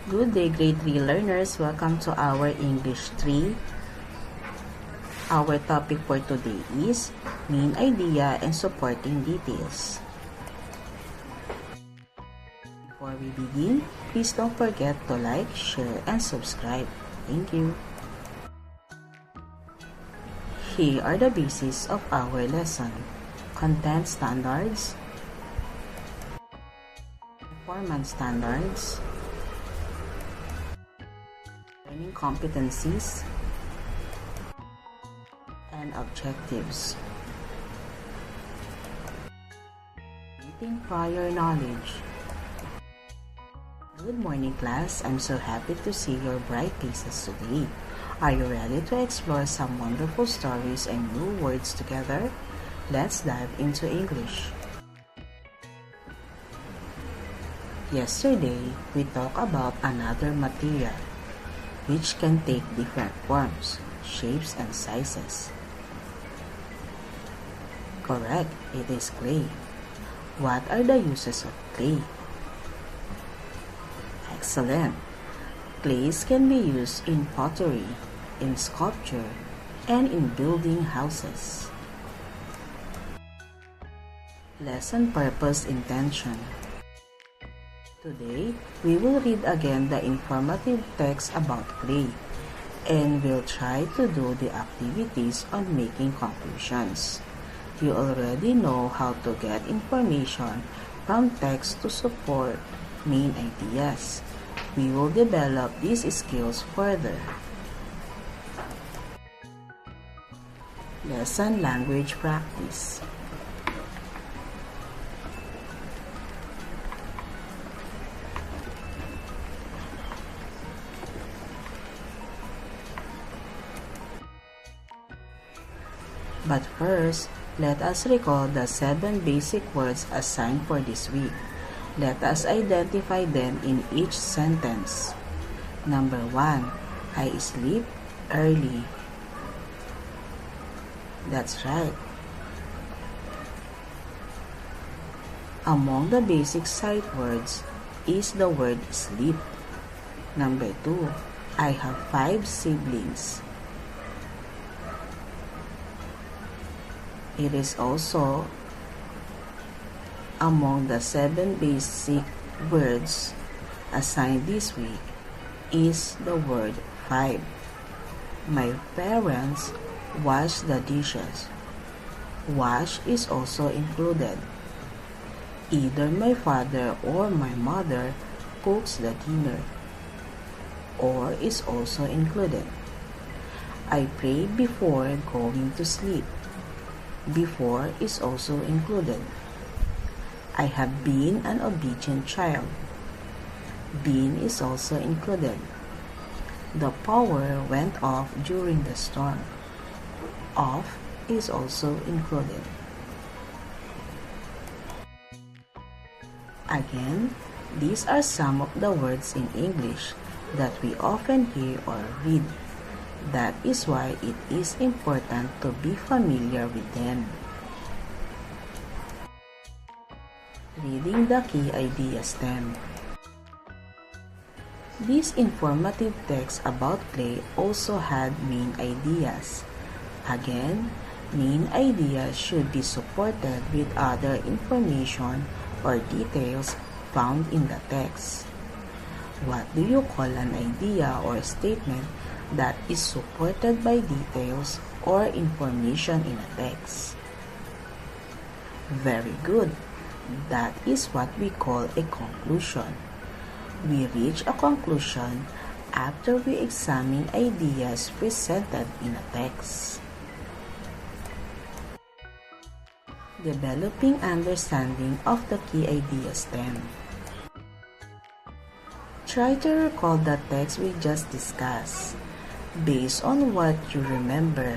Good day, grade 3 learners. Welcome to our English 3. Our topic for today is main idea and supporting details. Before we begin, please don't forget to like, share, and subscribe. Thank you. Here are the bases of our lesson. Content standards, performance standards, learning competencies, and objectives. Meeting prior knowledge. Good morning, class. I'm so happy to see your bright faces today. Are you ready to explore some wonderful stories and new words together? Let's dive into English. Yesterday, we talked about another material, which can take different forms, shapes, and sizes. Correct, it is clay. What are the uses of clay? Excellent. Clays can be used in pottery, in sculpture, and in building houses. Lesson purpose intention. Today, we will read again the informative text about clay, and we'll try to do the activities on making conclusions. You already know how to get information from text to support main ideas. We will develop these skills further. Lesson language practice. But first, let us recall the 7 basic words assigned for this week. Let us identify them in each sentence. Number 1, I sleep early. That's right. Among the basic sight words is the word sleep. Number 2, I have 5 siblings. It is also among the 7 basic words assigned this week is the word 5. My parents wash the dishes. Wash is also included. Either my father or my mother cooks the dinner, or is also included. I pray before going to sleep. Before is also included. I have been an obedient child. Been is also included. The power went off during the storm. Off is also included. Again, these are some of the words in English that we often hear or read. That is why it is important to be familiar with them. Reading the key idea stem. This informative text about clay also had main ideas. Again, main ideas should be supported with other information or details found in the text. What do you call an idea or statement that is supported by details or information in a text? Very good. That is what we call a conclusion. We reach a conclusion after we examine ideas presented in a text. Developing understanding of the key idea stem. Try to recall the text we just discussed. Based on what you remember,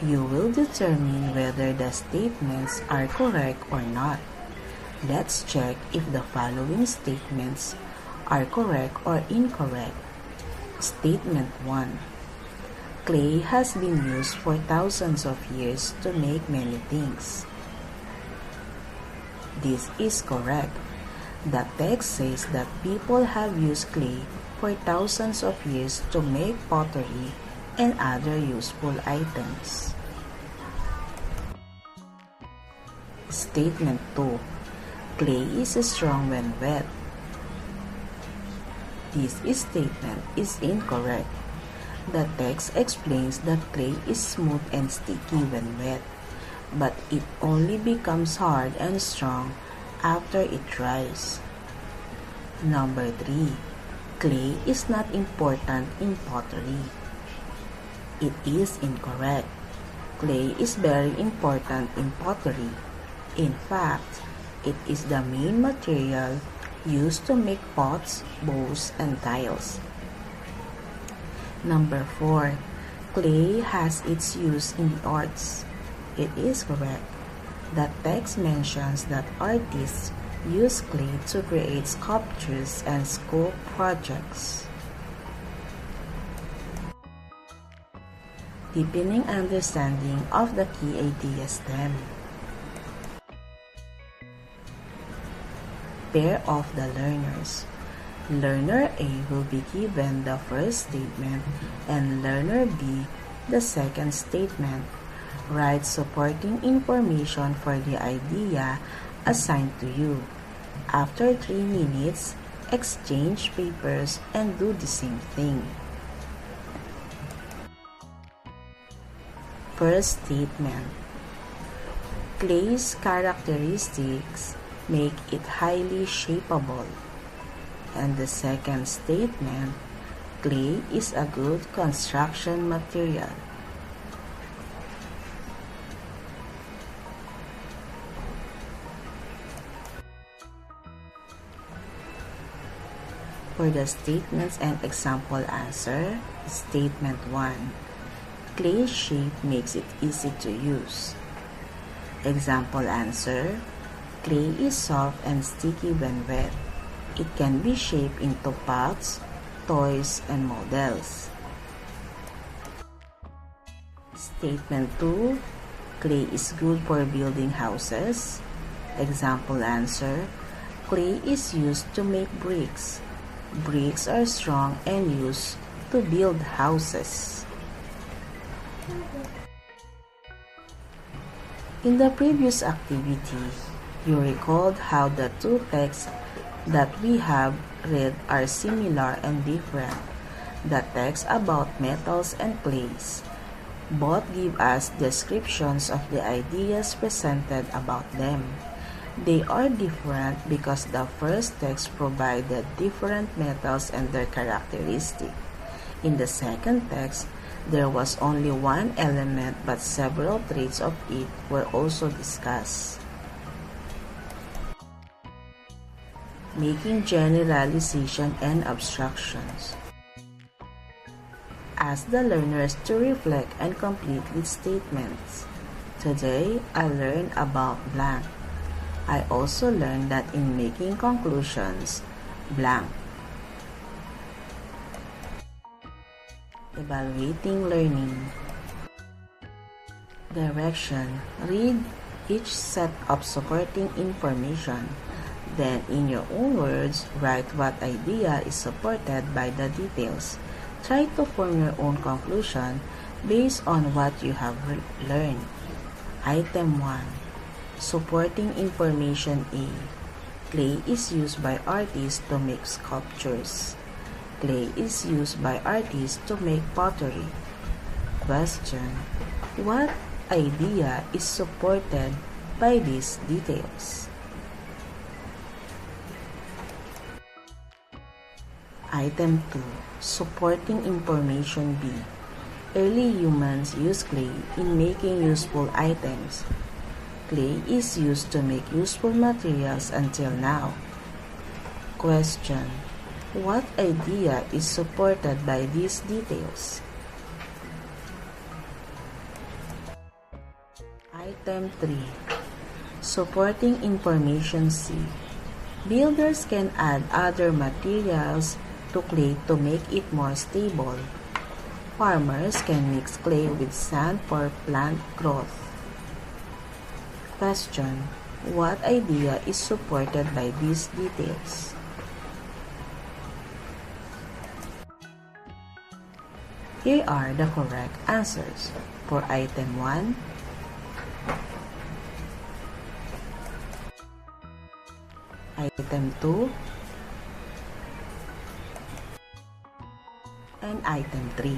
you will determine whether the statements are correct or not. Let's check if the following statements are correct or incorrect. Statement 1. Clay has been used for thousands of years to make many things. This is correct. The text says that people have used clay for thousands of years to make pottery and other useful items. Statement 2. Clay is strong when wet. This statement is incorrect. The text explains that clay is smooth and sticky when wet, but it only becomes hard and strong after it dries. Number 3. Clay is not important in pottery. It is incorrect. Clay is very important in pottery. In fact, it is the main material used to make pots, bowls, and tiles. Number 4. Clay has its use in the arts. It is correct. The text mentions that artists use clay to create sculptures and school projects. Deepening understanding of the key ideas then. Pair of the learners. Learner A will be given the first statement and learner B the second statement. Write supporting information for the idea assigned to you. After 3 minutes, exchange papers and do the same thing. First statement. Clay's characteristics make it highly shapeable. And the second statement, clay is a good construction material. For the statements and example answer, Statement 1. Clay's shape makes it easy to use. Example answer, clay is soft and sticky when wet. It can be shaped into pots, toys, and models. Statement 2. Clay is good for building houses. Example answer, clay is used to make bricks. Bricks are strong and used to build houses. In the previous activity, you recalled how the two texts that we have read are similar and different. The text about metals and clays. Both give us descriptions of the ideas presented about them. They are different because the first text provided different metals and their characteristics. In the second text, there was only one element but several traits of it were also discussed. Making generalization and abstractions. Ask the learners to reflect and complete with statements. Today, I learned about blank. I also learned that in making conclusions, blank. Evaluating learning. Direction. Read each set of supporting information. Then, in your own words, write what idea is supported by the details. Try to form your own conclusion based on what you have learned. Item 1. Supporting information A. Clay is used by artists to make sculptures. Clay is used by artists to make pottery. Question. What idea is supported by these details? Item 2. Supporting information B. Early humans used clay in making useful items. Clay is used to make useful materials until now. Question. What idea is supported by these details? Item 3. Supporting information C. Builders can add other materials to clay to make it more stable. Farmers can mix clay with sand for plant growth. Question. What idea is supported by these details? Here are the correct answers for item 1, item 2, and item 3.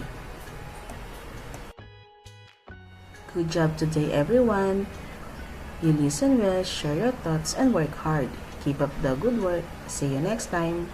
Good job today, everyone. You listen well, share your thoughts, and work hard. Keep up the good work. See you next time.